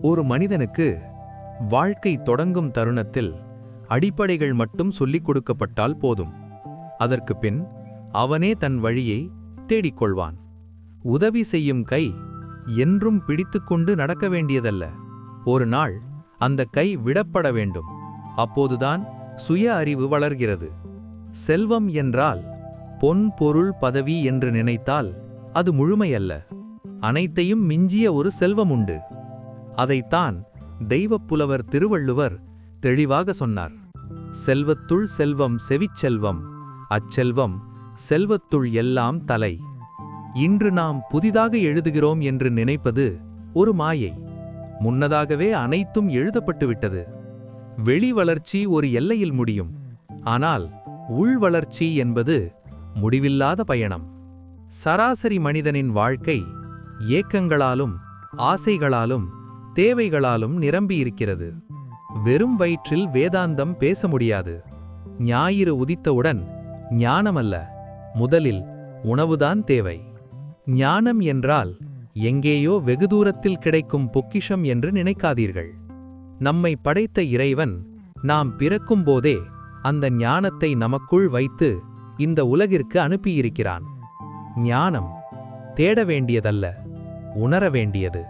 ஒரு மனிதனுக்கு வாழ்க்கை தொடங்கும் தருணத்தில் அடிப்படைகள் மட்டும் சொல்லிக் கொடுக்கப்பட்டால் போதும். அதற்கு பின் அவனே தன் வழியை தேடிக்கொள்வான். உதவி செய்யும் கை என்றும் பிடித்துக்கொண்டு நடக்க வேண்டியதல்ல. ஒரு நாள் அந்த கை விடப்பட வேண்டும். அப்போதுதான் சுய அறிவு வளர்கிறது. செல்வம் என்றால் பொன், பொருள், பதவி என்று நினைத்தால் அது முழுமையல்ல. அனைத்தையும் மிஞ்சிய ஒரு செல்வம் உண்டு. அதைத்தான் தெய்வப்புலவர் திருவள்ளுவர் தெளிவாக சொன்னார். செல்வத்துள் செல்வம் செவிச்செல்வம், அச்செல்வம் செல்வத்துள் எல்லாம் தலை. இன்று நாம் புதிதாக எழுதுகிறோம் என்று நினைப்பது ஒரு மாயை. முன்னதாகவே அனைத்தும் எழுதப்பட்டுவிட்டது. வெளி வளர்ச்சி ஒரு எல்லையில் முடியும். ஆனால் உள் வளர்ச்சி என்பது முடிவில்லாத பயணம். சராசரி மனிதனின் வாழ்க்கை ஏக்கங்களாலும் ஆசைகளாலும் தேவைகளாலும் நிரம்பியிருக்கிறது. வெறும் வயிற்றில் வேதாந்தம் பேச முடியாது. ஞாயிறு உதித்தவுடன் ஞானமல்ல, முதலில் உணவுதான் தேவை. ஞானம் என்றால் எங்கேயோ வெகு தூரத்தில் கிடைக்கும் பொக்கிஷம் என்று நினைக்காதீர்கள். நம்மை படைத்த இறைவன் நாம் பிறக்கும்போதே அந்த ஞானத்தை நமக்குள் வைத்து இந்த உலகிற்கு அனுப்பியிருக்கிறான். ஞானம் தேட வேண்டியதல்ல, உணர வேண்டியது.